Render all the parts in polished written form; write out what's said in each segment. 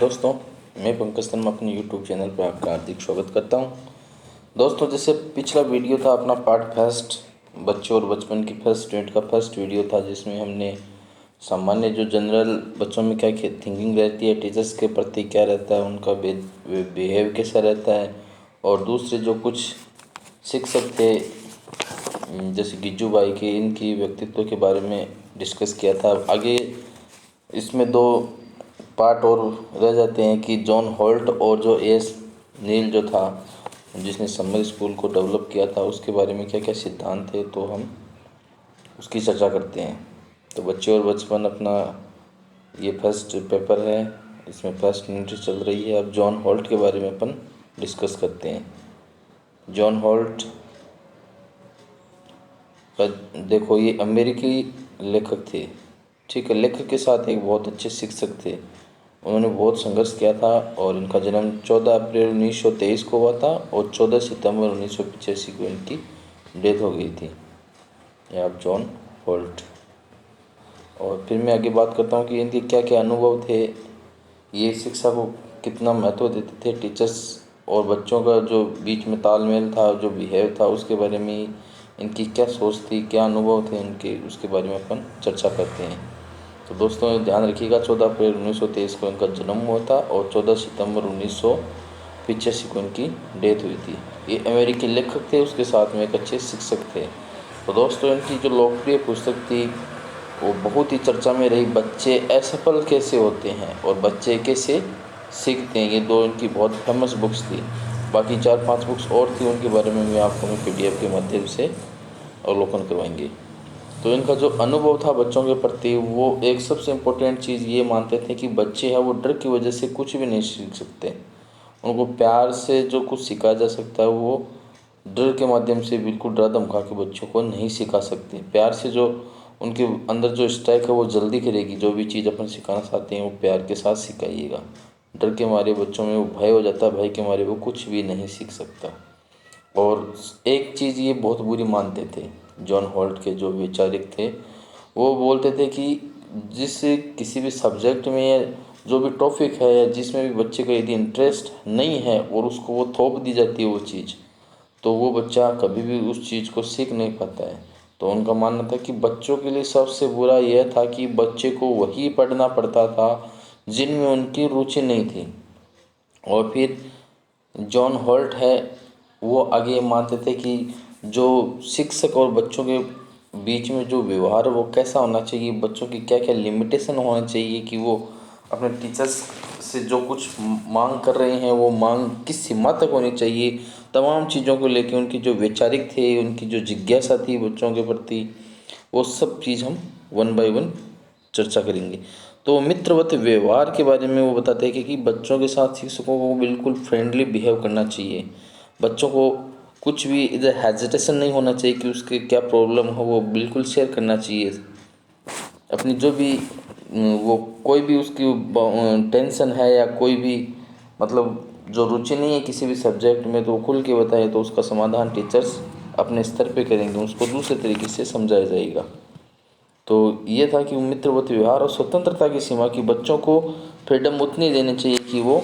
दोस्तों, मैं पंकज तन्मा अपने यूट्यूब चैनल पर आपका हार्दिक स्वागत करता हूं। दोस्तों, जैसे पिछला वीडियो था अपना पार्ट फर्स्ट, बच्चों और बचपन की फर्स्ट यूनिट का फर्स्ट वीडियो था, जिसमें हमने सामान्य जो जनरल बच्चों में क्या थिंकिंग रहती है, टीचर्स के प्रति क्या रहता है, उनका बिहेव कैसा रहता है, और दूसरे जो कुछ शिक्षक थे जैसे गिज्जू भाई के, इनकी व्यक्तित्व के बारे में डिस्कस किया था। आगे इसमें दो पार्ट और रह जाते हैं कि जॉन होल्ट और जो एस नील जो था, जिसने समर स्कूल को डेवलप किया था, उसके बारे में क्या क्या सिद्धांत थे, तो हम उसकी चर्चा करते हैं। तो बच्चे और बचपन अपना ये फर्स्ट पेपर है, इसमें फर्स्ट यूनिट चल रही है। अब जॉन होल्ट के बारे में अपन डिस्कस करते हैं। जॉन होल्ट का देखो, ये अमेरिकी लेखक थे, ठीक है। लेखक के साथ एक बहुत अच्छे शिक्षक थे, उन्होंने बहुत संघर्ष किया था, और इनका जन्म 14 अप्रैल 1923 को हुआ था और 14 सितंबर 1985 को इनकी डेथ हो गई थी। ये आप जॉन होल्ट। और फिर मैं आगे बात करता हूँ कि इनके क्या क्या अनुभव थे, ये शिक्षा को कितना महत्व देते थे, टीचर्स और बच्चों का जो बीच में तालमेल था, जो बिहेव था, उसके बारे में इनकी क्या सोच थी, क्या अनुभव थे इनके, उसके बारे में अपन चर्चा करते हैं। तो दोस्तों ध्यान रखिएगा, 14 अप्रैल 1923 को इनका जन्म हुआ था और 14 सितंबर 1985 को इनकी डेथ हुई थी। ये अमेरिकी लेखक थे, उसके साथ में एक अच्छे शिक्षक थे। तो दोस्तों इनकी जो लोकप्रिय पुस्तक थी वो बहुत ही चर्चा में रही, बच्चे असफल कैसे होते हैं और बच्चे कैसे सीखते हैं। ये दो इनकी बहुत फेमस बुक्स थी। बाकी 4-5 बुक्स और थी, उनके बारे में मैं आपको PDF के माध्यम से अवलोकन करवाएंगे। तो इनका जो अनुभव था बच्चों के प्रति, वो एक सबसे इम्पोर्टेंट चीज़ ये मानते थे कि बच्चे हैं वो डर की वजह से कुछ भी नहीं सीख सकते। उनको प्यार से जो कुछ सिखाया जा सकता है वो डर के माध्यम से बिल्कुल डरा धमका के बच्चों को नहीं सिखा सकते। प्यार से जो उनके अंदर जो स्ट्राइक है वो जल्दी करेगी। जो भी चीज़ अपन सिखाना चाहते हैं वो प्यार के साथ सिखाइएगा। डर के मारे बच्चों में वो भय हो जाता है, भय के मारे वो कुछ भी नहीं सीख सकता। और एक चीज़ ये बहुत बुरी मानते थे जॉन होल्ट के जो वैचारिक थे, वो बोलते थे कि जिस किसी भी सब्जेक्ट में या जो भी टॉपिक है या जिसमें भी बच्चे का यदि इंटरेस्ट नहीं है और उसको वो थोप दी जाती है वो चीज़, तो वो बच्चा कभी भी उस चीज़ को सीख नहीं पाता है। तो उनका मानना था कि बच्चों के लिए सबसे बुरा यह था कि बच्चे को वही पढ़ना पड़ता था जिनमें उनकी रुचि नहीं थी। और फिर जॉन होल्ट है, वो आगे मानते थे कि जो शिक्षक और बच्चों के बीच में जो व्यवहार वो कैसा होना चाहिए, बच्चों की क्या क्या लिमिटेशन होना चाहिए, कि वो अपने टीचर्स से जो कुछ मांग कर रहे हैं वो मांग किस सीमा तक होनी चाहिए, तमाम चीज़ों को लेकर उनकी जो वैचारिक थे, उनकी जो जिज्ञासा थी बच्चों के प्रति, वो सब चीज़ हम वन बाय वन चर्चा करेंगे। तो मित्रवत व्यवहार के बारे में वो बताते हैं कि बच्चों के साथ शिक्षकों को बिल्कुल फ्रेंडली बिहेव करना चाहिए। बच्चों को कुछ भी इधर हेजिटेशन नहीं होना चाहिए कि उसके क्या प्रॉब्लम हो, वो बिल्कुल शेयर करना चाहिए। अपनी जो भी वो कोई भी उसकी टेंशन है या कोई भी मतलब जो रुचि नहीं है किसी भी सब्जेक्ट में, तो वो खुल के बताए, तो उसका समाधान टीचर्स अपने स्तर पे करेंगे, उसको दूसरे तरीके से समझाया जाएगा। तो ये था कि मित्रवत व्यवहार और स्वतंत्रता की सीमा, की बच्चों को फ्रीडम उतनी देनी चाहिए कि वो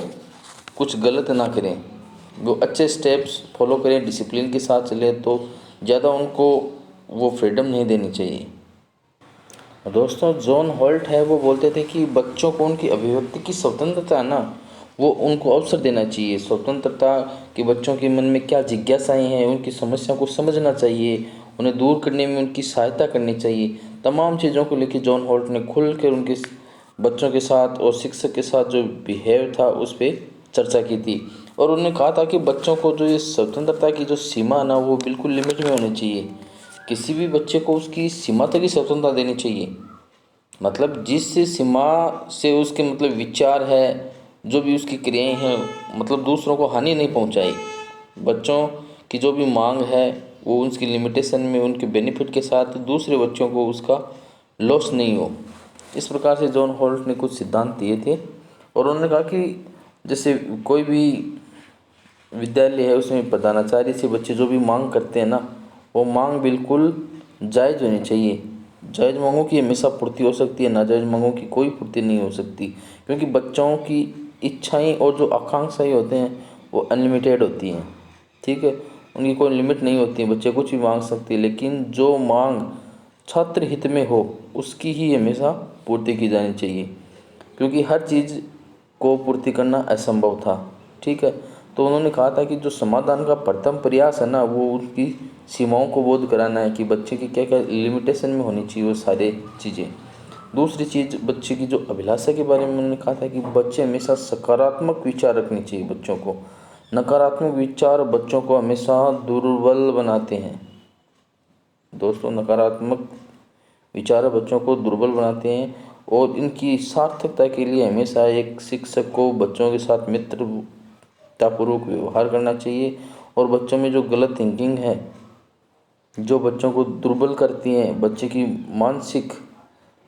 कुछ गलत ना करें, वो अच्छे स्टेप्स फॉलो करें, डिसिप्लिन के साथ चले, तो ज़्यादा उनको वो फ्रीडम नहीं देनी चाहिए। दोस्तों जॉन होल्ट है, वो बोलते थे कि बच्चों को उनकी अभिव्यक्ति की स्वतंत्रता है ना, वो उनको अवसर देना चाहिए। स्वतंत्रता कि बच्चों के मन में क्या जिज्ञासाएं हैं, उनकी समस्या को समझना चाहिए, उन्हें दूर करने में उनकी सहायता करनी चाहिए। तमाम चीज़ों को लेकर जॉन होल्ट ने खुल कर उनके बच्चों के साथ और शिक्षक के साथ जो बिहेव था उस पर चर्चा की थी। और उन्होंने कहा था कि बच्चों को जो ये स्वतंत्रता की जो सीमा ना, वो बिल्कुल लिमिट में होनी चाहिए। किसी भी बच्चे को उसकी सीमा तक ही स्वतंत्रता देनी चाहिए। मतलब जिस सीमा से उसके मतलब विचार है, जो भी उसकी क्रियाएं हैं, मतलब दूसरों को हानि नहीं पहुंचाए। बच्चों की जो भी मांग है वो उसकी लिमिटेशन में, उनके बेनिफिट के साथ, दूसरे बच्चों को उसका लॉस नहीं हो। इस प्रकार से जॉन होल्ट ने कुछ सिद्धांत दिए थे। और उन्होंने कहा कि जैसे कोई भी विद्यालय है उसमें प्रधानाचार्य से बच्चे जो भी मांग करते हैं ना, वो मांग बिल्कुल जायज़ होनी चाहिए। जायज़ मांगों की हमेशा पूर्ति हो सकती है, नाजायज़ मांगों की कोई पूर्ति नहीं हो सकती। क्योंकि बच्चों की इच्छाएं और जो आकांक्षाएं होते हैं वो अनलिमिटेड होती हैं, ठीक है। उनकी कोई लिमिट नहीं होती है, बच्चे कुछ भी मांग सकते हैं, लेकिन जो मांग छात्र हित में हो उसकी ही हमेशा पूर्ति की जानी चाहिए, क्योंकि हर चीज़ को पूर्ति करना असंभव था, ठीक है। तो उन्होंने कहा था कि जो समाधान का प्रथम प्रयास है ना, वो उनकी सीमाओं को बोध कराना है कि बच्चे की क्या क्या लिमिटेशन में होनी चाहिए वो सारे चीज़ें। दूसरी चीज़ बच्चे की जो अभिलाषा के बारे में उन्होंने कहा था कि बच्चे हमेशा सकारात्मक विचार रखने चाहिए बच्चों को। नकारात्मक विचार बच्चों को हमेशा दुर्बल बनाते हैं दोस्तों। नकारात्मक विचार बच्चों को दुर्बल बनाते हैं और इनकी सार्थकता के लिए हमेशा एक शिक्षक को बच्चों के साथ मित्रतापूर्वक व्यवहार करना चाहिए। और बच्चों में जो गलत थिंकिंग है, जो बच्चों को दुर्बल करती हैं, बच्चे की मानसिक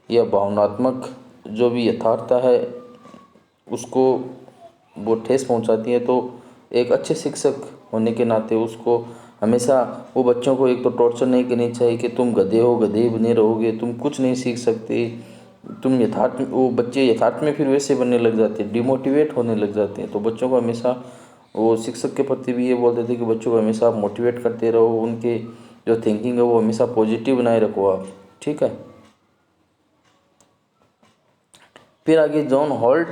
या भावनात्मक जो भी यथार्थता है उसको वो ठेस पहुंचाती है, तो एक अच्छे शिक्षक होने के नाते उसको हमेशा वो बच्चों को एक तो टॉर्चर नहीं करनी चाहिए कि तुम गधे हो, गधे ही बने रहोगे, तुम कुछ नहीं सीख सकते, तुम यथार्थ वो बच्चे यथार्थ में फिर वैसे बनने लग जाते हैं, डिमोटिवेट होने लग जाते हैं। तो बच्चों को हमेशा वो शिक्षक के प्रति भी ये बोलते थे कि बच्चों को हमेशा आप मोटिवेट करते रहो, उनके जो थिंकिंग है वो हमेशा पॉजिटिव बनाए रखो आप, ठीक है। फिर आगे जॉन हॉल्ट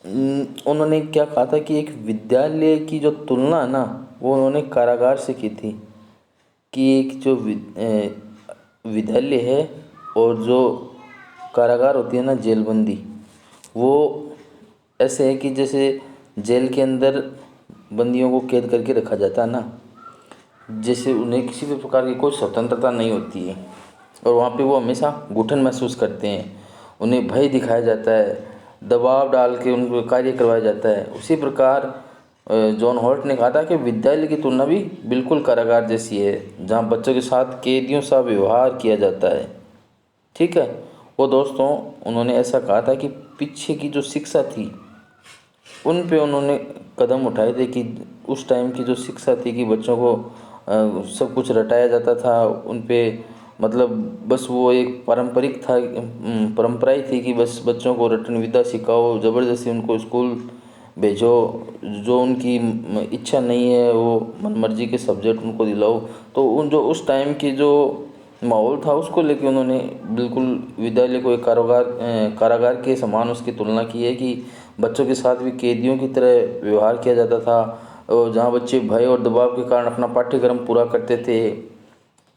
उन्होंने क्या कहा था कि एक विद्यालय की जो तुलना है ना वो उन्होंने कारागार से की थी, कि एक जो विद्यालय है और जो कारागार होती है ना जेलबंदी, वो ऐसे है कि जैसे जेल के अंदर बंदियों को कैद करके रखा जाता है ना, जैसे उन्हें किसी भी प्रकार की कोई स्वतंत्रता नहीं होती है और वहाँ पे वो हमेशा घुटन महसूस करते हैं, उन्हें भय दिखाया जाता है, दबाव डाल के उनको कार्य करवाया जाता है। उसी प्रकार जॉन हॉल्ट ने कहा था कि विद्यालय की तुलना भी बिल्कुल कारागार जैसी है, जहाँ बच्चों के साथ कैदियों सा व्यवहार किया जाता है, ठीक है। वो दोस्तों उन्होंने ऐसा कहा था कि पीछे की जो शिक्षा थी उन पे उन्होंने कदम उठाए थे कि उस टाइम की जो शिक्षा थी कि बच्चों को सब कुछ रटाया जाता था उन पे, मतलब बस वो एक पारंपरिक था, परंपरा ही थी कि बस बच्चों को रटन विद्या सिखाओ, ज़बरदस्ती उनको स्कूल भेजो, जो उनकी इच्छा नहीं है वो मनमर्जी के सब्जेक्ट उनको दिलाओ। तो उन जो उस टाइम की जो माहौल था उसको लेके उन्होंने बिल्कुल विद्यालय को एक कारागार के समान उसकी तुलना की है कि बच्चों के साथ भी कैदियों की तरह व्यवहार किया जाता था, और जहाँ बच्चे भय और दबाव के कारण अपना पाठ्यक्रम पूरा करते थे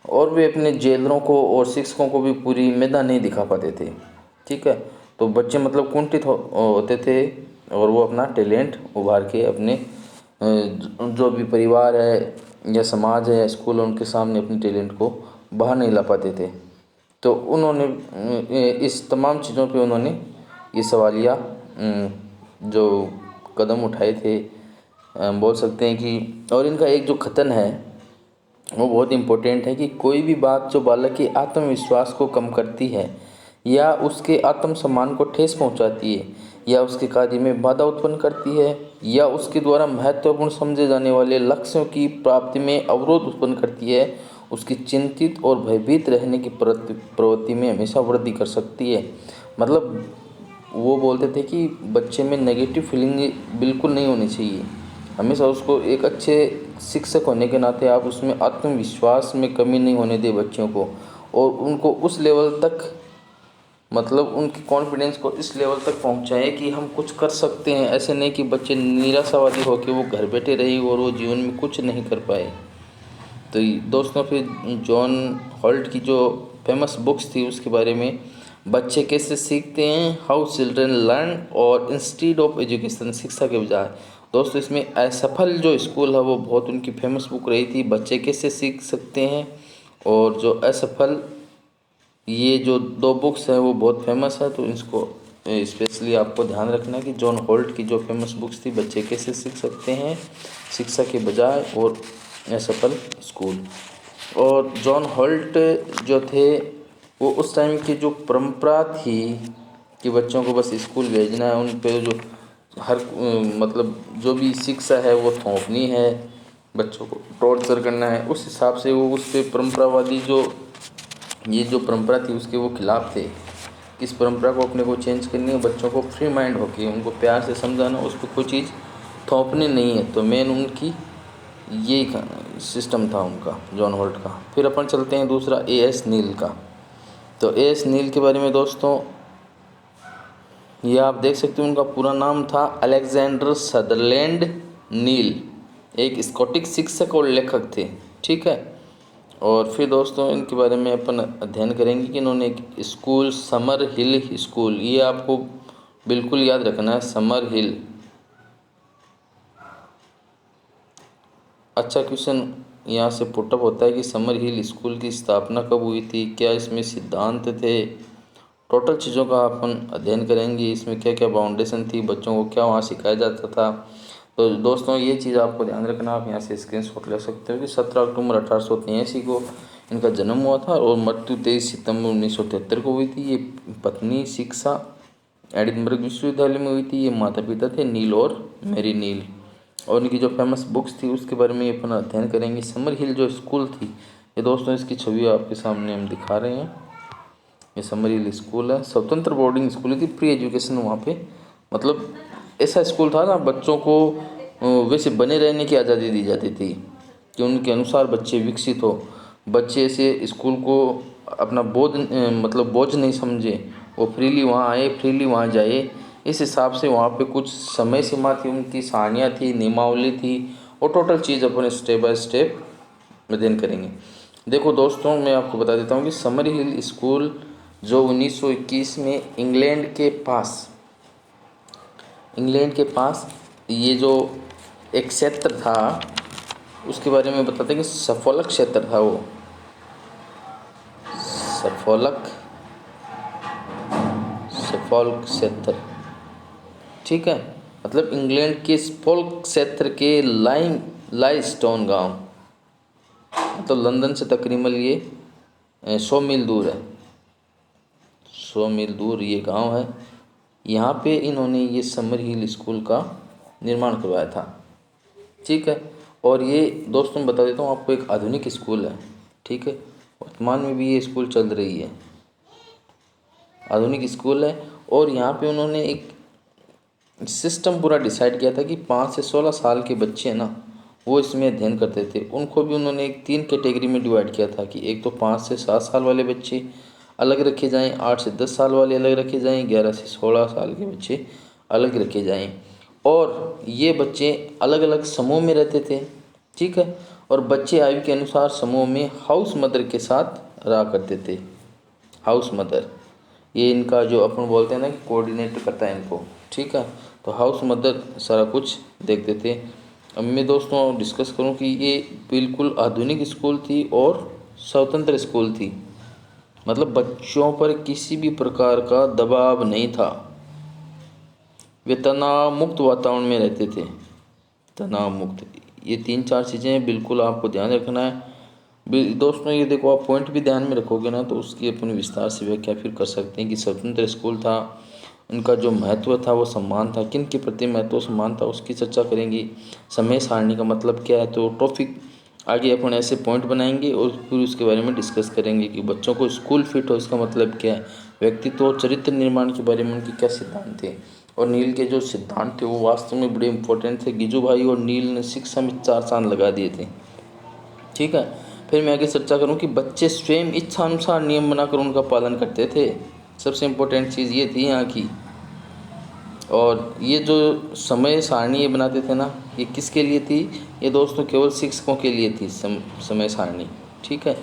और वे अपने जेलरों को और शिक्षकों को भी पूरी मेधा नहीं दिखा पाते थे, ठीक है। तो बच्चे मतलब कुंठित होते थे और वो अपना टैलेंट उभार के अपने जो भी परिवार है या समाज है या स्कूल है उनके सामने अपने टैलेंट को बाहर नहीं ला पाते थे। तो उन्होंने इस तमाम चीज़ों पे उन्होंने ये सवालिया जो कदम उठाए थे, बोल सकते हैं कि, और इनका एक जो कथन है वो बहुत इम्पोर्टेंट है कि कोई भी बात जो बालक के आत्मविश्वास को कम करती है या उसके आत्मसम्मान को ठेस पहुंचाती है या उसके कार्य में बाधा उत्पन्न करती है या उसके द्वारा महत्वपूर्ण समझे जाने वाले लक्ष्यों की प्राप्ति में अवरोध उत्पन्न करती है, उसकी चिंतित और भयभीत रहने की प्रवृत्ति में हमेशा वृद्धि कर सकती है। मतलब वो बोलते थे कि बच्चे में नेगेटिव फीलिंग बिल्कुल नहीं होनी चाहिए, हमेशा उसको एक अच्छे शिक्षक होने के नाते आप उसमें आत्मविश्वास में कमी नहीं होने दें बच्चों को, और उनको उस लेवल तक, मतलब उनके कॉन्फिडेंस को इस लेवल तक पहुंचाएं कि हम कुछ कर सकते हैं। ऐसे नहीं कि बच्चे निराशावादी होकर वो घर बैठे रहे और वो जीवन में कुछ नहीं कर पाए। तो दोस्तों फिर जॉन हॉल्ट की जो फेमस बुक्स थी उसके बारे में, बच्चे कैसे सीखते हैं, हाउ चिल्ड्रन लर्न, और इंस्टीड ऑफ एजुकेशन, शिक्षा के बजाय। दोस्तों इसमें असफल जो स्कूल है वो बहुत उनकी फेमस बुक रही थी, बच्चे कैसे सीख सकते हैं और जो असफल, ये जो दो बुक्स हैं वो बहुत फेमस है। तो इसको स्पेशली आपको ध्यान रखना है कि जॉन हॉल्ट की जो फेमस बुक्स थी, बच्चे कैसे सीख सकते हैं, शिक्षा के बजाय, और असफल स्कूल। और जॉन हॉल्ट जो थे वो उस टाइम की जो परंपरा थी कि बच्चों को बस स्कूल भेजना है, उन पे जो हर मतलब जो भी शिक्षा है वो थोपनी है, बच्चों को टॉर्चर करना है, उस हिसाब से वो उस पे परंपरावादी जो ये जो परंपरा थी उसके वो खिलाफ थे। किस परंपरा को अपने को चेंज करनी है, बच्चों को फ्री माइंड होके उनको प्यार से समझाना, उस पर कोई चीज़ थोपनी नहीं है। तो मेन उनकी यही सिस्टम था उनका, जॉन होल्ट का। फिर अपन चलते हैं दूसरा ए.एस. नील का। तो ए.एस. नील के बारे में दोस्तों ये आप देख सकते हो, उनका पूरा नाम था अलेक्जेंडर सदरलैंड नील, एक स्कॉटिश शिक्षक और लेखक थे, ठीक है। और फिर दोस्तों इनके बारे में अपन अध्ययन करेंगे कि इन्होंने एक स्कूल समर हिल स्कूल, ये आपको बिल्कुल याद रखना है, समर हिल। अच्छा क्वेश्चन यहाँ से पुटअप होता है कि समर हिल स्कूल की स्थापना कब हुई थी, क्या इसमें सिद्धांत थे, टोटल चीज़ों का अपन अध्ययन करेंगे, इसमें क्या क्या बाउंडेशन थी, बच्चों को क्या वहाँ सिखाया जाता था। तो दोस्तों ये चीज़ आपको ध्यान रखना, आप यहाँ से स्क्रीनशॉट ले सकते हो कि 17 अक्टूबर 1883 को इनका जन्म हुआ था और मृत्यु 23 सितंबर 1973 को हुई थी। ये पत्नी शिक्षा एडिनबर्ग विश्वविद्यालय में हुई थी। ये माता पिता थे नील और मैरी नील, और इनकी जो फेमस बुक्स थी उसके बारे में अपन अध्ययन करेंगे। समर हिल जो स्कूल थी ये दोस्तों, इसकी छवि आपके सामने हम दिखा रहे हैं। ये समर हिल स्कूल है, स्वतंत्र बोर्डिंग स्कूल थी, प्री एजुकेशन वहाँ पे, मतलब ऐसा स्कूल था ना बच्चों को वैसे बने रहने की आज़ादी दी जाती थी कि उनके अनुसार बच्चे विकसित हो। बच्चे ऐसे स्कूल को अपना मतलब बोझ नहीं समझे, वो फ्रीली वहाँ आए, फ्रीली वहाँ जाए, इस हिसाब से वहाँ पे कुछ समय सीमा थी, उनकी सारणियाँ थी, नियमावली थी, और total cheese upon step by step अध्ययन करेंगे। देखो दोस्तों मैं आपको बता देता हूँ कि समर हिल स्कूल जो 1921 में इंग्लैंड के पास ये जो एक क्षेत्र था उसके बारे में बताते हैं कि सफोल्क क्षेत्र था, वो सफोल्क क्षेत्र, ठीक है। मतलब इंग्लैंड के सफोल्क क्षेत्र के लाइस्टोन गांव, मतलब लंदन से तकरीबन ये 100 मील दूर है, 100 मील दूर ये गांव है। यहाँ पे इन्होंने ये समर हिल स्कूल का निर्माण करवाया था, ठीक है। और ये दोस्तों बता देता हूँ आपको, एक आधुनिक स्कूल है, ठीक है। वर्तमान में भी ये स्कूल चल रही है, आधुनिक स्कूल है। और यहाँ पे उन्होंने एक सिस्टम पूरा डिसाइड किया था कि 5 से 16 साल के बच्चे ना वो इसमें अध्ययन करते थे, उनको भी उन्होंने एक 3 कैटेगरी में डिवाइड किया था कि एक तो 5 से 7 साल वाले बच्चे अलग रखे जाएं, 8 से 10 साल वाले अलग रखे जाएं, 11 से 16 साल के बच्चे अलग रखे जाएं। और ये बच्चे अलग अलग समूह में रहते थे, ठीक है। और बच्चे आयु के अनुसार समूह में हाउस मदर के साथ रहा करते थे। हाउस मदर ये इनका जो अपन बोलते हैं ना कि कोऑर्डिनेट करता है इनको, ठीक है। तो हाउस मदर सारा कुछ देखते थे। अब मैं दोस्तों डिस्कस करूं कि ये बिल्कुल आधुनिक स्कूल थी और स्वतंत्र स्कूल थी, मतलब बच्चों पर किसी भी प्रकार का दबाव नहीं था, वे तनाव मुक्त वातावरण में रहते थे, तनाव मुक्त। ये 3-4 चीज़ें बिल्कुल आपको ध्यान रखना है दोस्तों। ये देखो आप पॉइंट भी ध्यान में रखोगे ना तो उसकी अपन विस्तार से व्याख्या फिर कर सकते हैं कि स्वतंत्र स्कूल था, उनका जो महत्व था वो सम्मान था, किन के प्रति महत्व सम्मान था उसकी चर्चा करेंगे। समय सारणी का मतलब क्या है, तो टॉपिक आगे अपन ऐसे पॉइंट बनाएंगे और फिर उसके बारे में डिस्कस करेंगे कि बच्चों को स्कूल फिट हो इसका मतलब क्या है, व्यक्तित्व और चरित्र निर्माण के बारे में उनके क्या सिद्धांत थे। और नील के जो सिद्धांत थे वो वास्तव में बड़े इंपॉर्टेंट थे। गिजू भाई और नील ने शिक्षा में 4 साल लगा दिए थे, ठीक है। फिर मैं आगे चर्चा करूं कि बच्चे स्वयं इच्छा अनुसार नियम बनाकर उनका पालन करते थे, सबसे इम्पोर्टेंट चीज़ ये थी यहाँ की। और ये जो समय सारणी ये बनाते थे ना, ये किसके लिए थी, ये दोस्तों केवल शिक्षकों के लिए थी समय सारणी, ठीक है।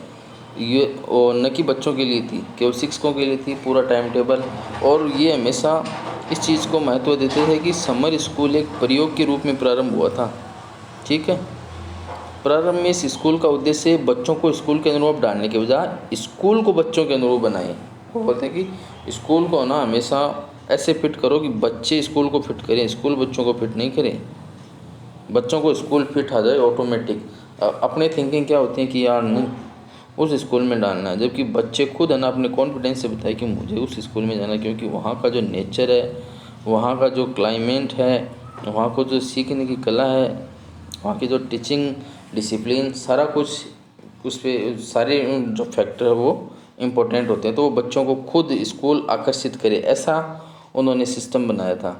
ये और न कि बच्चों के लिए थी, केवल शिक्षकों के लिए थी पूरा टाइम टेबल। और ये हमेशा इस चीज़ को महत्व देते थे कि समर स्कूल एक प्रयोग के रूप में प्रारंभ हुआ था, ठीक है। प्रारंभ में इस स्कूल का उद्देश्य बच्चों को स्कूल के अनुरूप डालने के बजाय स्कूल को बच्चों के अनुरूप बनाए। वो बोलते हैं कि स्कूल को ना हमेशा ऐसे फिट करो कि बच्चे स्कूल को फिट करें, स्कूल बच्चों को फिट नहीं करें। बच्चों को स्कूल फिट आ जाए ऑटोमेटिक। अपने थिंकिंग क्या होती है कि यार नहीं उस स्कूल में डालना है, जबकि बच्चे खुद है ना अपने कॉन्फिडेंस से बताए कि मुझे उस स्कूल में जाना है, क्योंकि वहाँ का जो नेचर है, वहाँ का जो क्लाइमेट है, वहाँ को जो सीखने की कला है, वहाँ की जो टीचिंग डिसिप्लिन, सारा कुछ उस पर सारे जो फैक्टर है वो इम्पोर्टेंट होते हैं, तो वो बच्चों को खुद स्कूल आकर्षित करे, ऐसा उन्होंने सिस्टम बनाया था।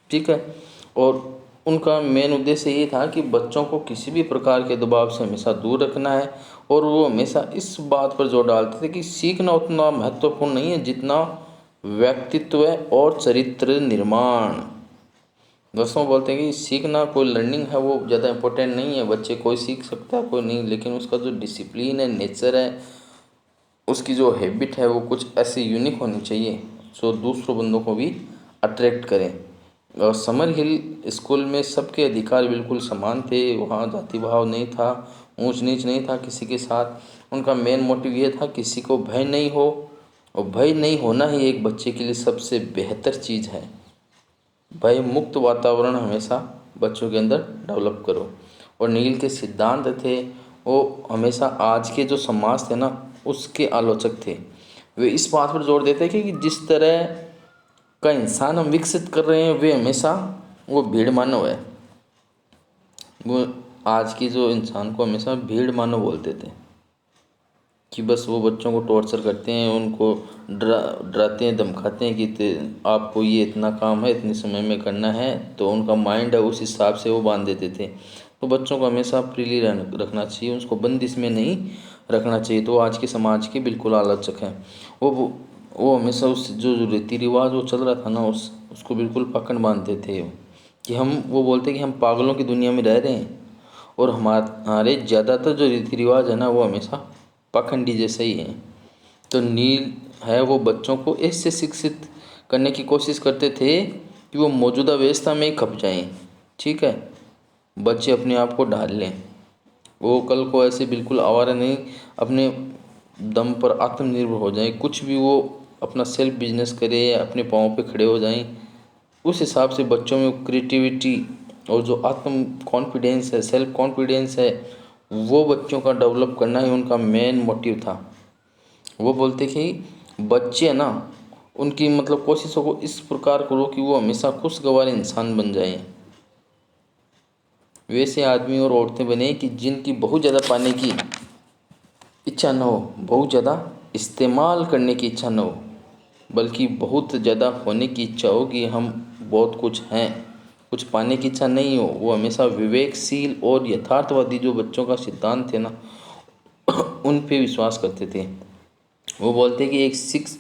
ठीक है। और उनका मेन उद्देश्य ये था कि बच्चों को किसी भी प्रकार के दबाव से हमेशा दूर रखना है, और वो हमेशा इस बात पर जोर डालते थे कि सीखना उतना महत्वपूर्ण नहीं है जितना व्यक्तित्व और चरित्र निर्माण। दोस्तों बोलते हैं कि सीखना कोई लर्निंग है वो ज़्यादा इम्पोर्टेंट नहीं है, बच्चे कोई सीख सकता है कोई नहीं, लेकिन उसका जो डिसिप्लिन है, नेचर है, उसकी जो हैबिट है वो कुछ ऐसी यूनिक होनी चाहिए जो दूसरों बंदों को भी अट्रैक्ट करें। और समर हिल स्कूल में सबके अधिकार बिल्कुल समान थे, वहाँ जाति भाव नहीं था, ऊंच नीच नहीं था किसी के साथ। उनका मेन मोटिव ये था किसी को भय नहीं हो, और भय नहीं होना ही एक बच्चे के लिए सबसे बेहतर चीज़ है। भय मुक्त वातावरण हमेशा बच्चों के अंदर डेवलप करो। और नील के सिद्धांत थे वो हमेशा आज के जो समाज थे ना उसके आलोचक थे। वे इस बात पर जोर देते कि जिस तरह का इंसान हम विकसित कर रहे हैं वे हमेशा वो भीड़ मानव है। वो आज की जो इंसान को हमेशा भीड़ मानव बोलते थे कि बस वो बच्चों को टॉर्चर करते हैं, उनको डराते हैं, धमकाते हैं कि आपको ये इतना काम है इतने समय में करना है, तो उनका माइंड है उस हिसाब से वो बांध देते थे। तो बच्चों को हमेशा फ्रीली रखना चाहिए, उसको बंदिश में नहीं रखना चाहिए। तो आज के समाज के बिल्कुल आलोचक हैं वो हमेशा उस जो रीति रिवाज वो चल रहा था ना उसको बिल्कुल पकड़ बांधते थे कि वो बोलते कि हम पागलों की दुनिया में रह रहे हैं, और हमारे ज़्यादातर जो रीति रिवाज है ना वो हमेशा पाखंडी जैसे ही है। तो नील है वो बच्चों को ऐसे शिक्षित करने की कोशिश करते थे कि वो मौजूदा व्यवस्था में ही खप जाएं। ठीक है, बच्चे अपने आप को ढाल लें, वो कल को ऐसे बिल्कुल आवारा नहीं, अपने दम पर आत्मनिर्भर हो जाएं, कुछ भी वो अपना सेल्फ बिजनेस करे, अपने पाँव पे खड़े हो जाएं। उस हिसाब से बच्चों में क्रिएटिविटी और जो आत्म कॉन्फिडेंस है, सेल्फ कॉन्फिडेंस है, वो बच्चों का डेवलप करना ही उनका मेन मोटिव था। वो बोलते कि बच्चे ना उनकी मतलब कोशिशों को इस प्रकार करो कि वो हमेशा खुशगवार इंसान बन जाएं, वैसे आदमी और औरतें बने कि जिनकी बहुत ज़्यादा पाने की इच्छा न हो, बहुत ज़्यादा इस्तेमाल करने की इच्छा न हो, बल्कि बहुत ज़्यादा होने की इच्छा हो कि हम बहुत कुछ हैं, कुछ पाने की इच्छा नहीं हो। वो हमेशा विवेकशील और यथार्थवादी जो बच्चों का सिद्धांत थे ना उन पे विश्वास करते थे। वो बोलते कि एक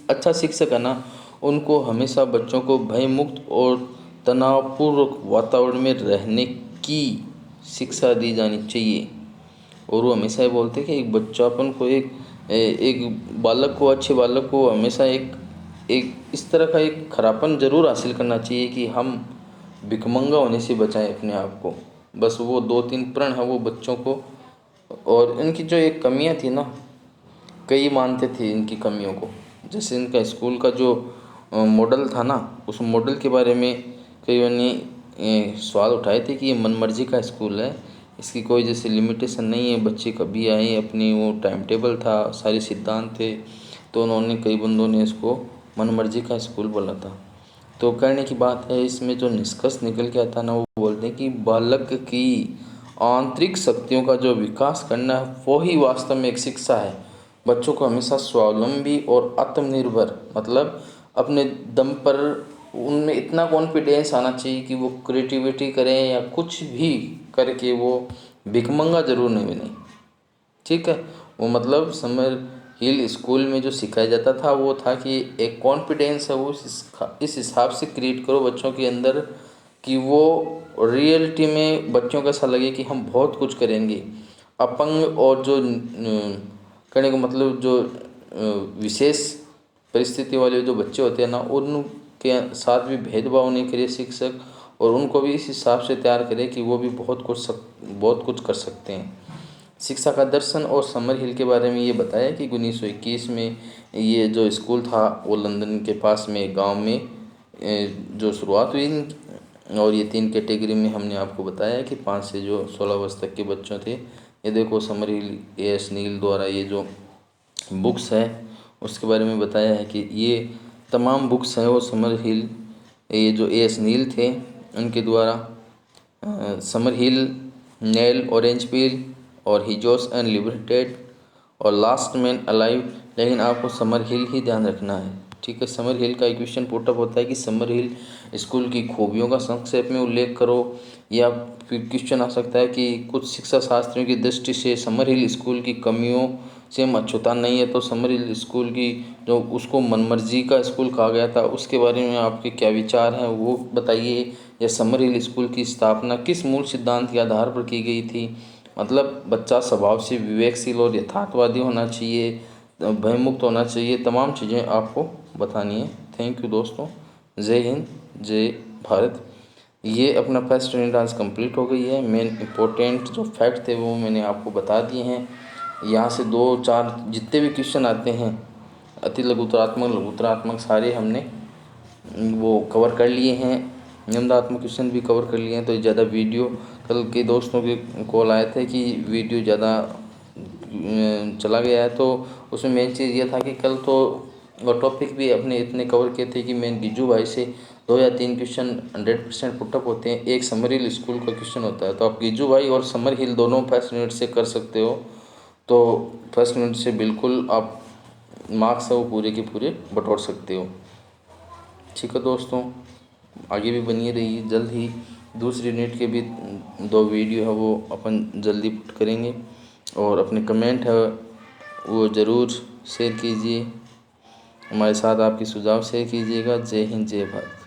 अच्छा शिक्षक है ना उनको हमेशा बच्चों को भयमुक्त और तनावपूर्वक वातावरण में रहने की शिक्षा दी जानी चाहिए। और वो हमेशा ये बोलते कि एक बच्चापन को एक बालक को, अच्छे बालक को हमेशा एक एक इस तरह का एक खरापन जरूर हासिल करना चाहिए कि हम भिखमंगा होने से बचाएं अपने आप को। बस वो 2-3 प्रण है वो बच्चों को, और इनकी जो एक कमियां थी ना कई मानते थे इनकी कमियों को। जैसे इनका स्कूल का जो मॉडल था ना उस मॉडल के बारे में कईयों ने सवाल उठाए थे कि ये मनमर्जी का स्कूल है, इसकी कोई जैसे लिमिटेशन नहीं है, बच्चे कभी आए, अपनी वो टाइम टेबल था, सारे सिद्धांत थे। तो उन्होंने कई बंदों ने इसको मनमर्जी का स्कूल बोला था। तो कहने की बात है इसमें जो निष्कर्ष निकल के आता ना वो बोलते हैं कि बालक की आंतरिक शक्तियों का जो विकास करना है वो ही वास्तव में एक शिक्षा है। बच्चों को हमेशा स्वावलंबी और आत्मनिर्भर मतलब अपने दम पर उनमें इतना कॉन्फिडेंस आना चाहिए कि वो क्रिएटिविटी करें या कुछ भी करके वो भिखमंगा जरूर नहीं बने। ठीक है, वो मतलब समर हिल स्कूल में जो सिखाया जाता था वो था कि एक कॉन्फिडेंस है वो इस हिसाब से क्रिएट करो बच्चों के अंदर कि वो रियलिटी में बच्चों को ऐसा लगे कि हम बहुत कुछ करेंगे। अपंग और जो कहने का मतलब जो विशेष परिस्थिति वाले जो बच्चे होते हैं ना उनके साथ भी भेदभाव नहीं करे शिक्षक, और उनको भी इस हिसाब से तैयार करे कि वो भी बहुत कुछ कर सकते हैं। शिक्षा का दर्शन और समर हिल के बारे में ये बताया कि 1921 में ये जो स्कूल था वो लंदन के पास में एक गाँव में जो शुरुआत हुई। और ये 3 कैटेगरी में हमने आपको बताया कि 5 से जो 16 वर्ष तक के बच्चों थे। ये देखो समर हिल एस नील द्वारा ये जो बुक्स है उसके बारे में बताया है कि ये तमाम बुक्स हैं वो समर हिल ये जो एस नील थे उनके द्वारा समर हिल, नेल, ऑरेंज पील और ही जॉस अनलिबरेटेड और लास्ट मैन अलाइव, लेकिन आपको समर हिल ही ध्यान रखना है। ठीक है, समर हिल का एक क्वेश्चन पुटअप होता है कि समर हिल स्कूल की खूबियों का संक्षेप में उल्लेख करो, या फिर क्वेश्चन आ सकता है कि कुछ शिक्षा शास्त्रियों की दृष्टि से समर हिल स्कूल की कमियों से हम अछूता नहीं है, तो समर हिल स्कूल की जो उसको मनमर्जी का स्कूल कहा गया था उसके बारे में आपके क्या विचार हैं वो बताइए। या समर हिल स्कूल की स्थापना किस मूल सिद्धांत के आधार पर की गई थी, मतलब बच्चा स्वभाव से विवेकशील और यथार्थवादी होना चाहिए, भयमुक्त होना चाहिए, तमाम चीज़ें आपको बतानी है। थैंक यू दोस्तों, जय हिंद, जय भारत। ये अपना फर्स्ट यूनिट आज कंप्लीट हो गई है। मेन इंपॉर्टेंट जो फैक्ट थे वो मैंने आपको बता दिए हैं। यहाँ से 2-4 जितने भी क्वेश्चन आते हैं अति लघुतरात्मक लघुतरात्मक सारे हमने वो कवर कर लिए हैं, निबंधात्मक क्वेश्चन भी कवर कर लिए हैं। तो ज़्यादा वीडियो, कल के दोस्तों के कॉल आए थे कि वीडियो ज़्यादा चला गया है, तो उसमें मेन चीज़ ये था कि कल तो वो टॉपिक भी अपने इतने कवर किए थे कि मैं गिज्जू भाई से 2 या 3 क्वेश्चन 100% पुटअप होते हैं। एक समर हिल स्कूल का क्वेश्चन होता है, तो आप गिज्जू भाई और समर हिल दोनों फर्स्ट यूनिट से कर सकते हो। तो फर्स्ट यूनिट से बिल्कुल आप मार्क्स है वो पूरे के पूरे बटोर सकते हो। ठीक है दोस्तों, आगे भी बनी रहिए। जल्द ही दूसरी यूनिट के भी 2 वीडियो है वो अपन जल्दी पुट करेंगे, और अपने कमेंट है वो ज़रूर शेयर कीजिए, हमारे साथ आपकी सुझाव शेयर कीजिएगा। जय हिंद, जय भारत।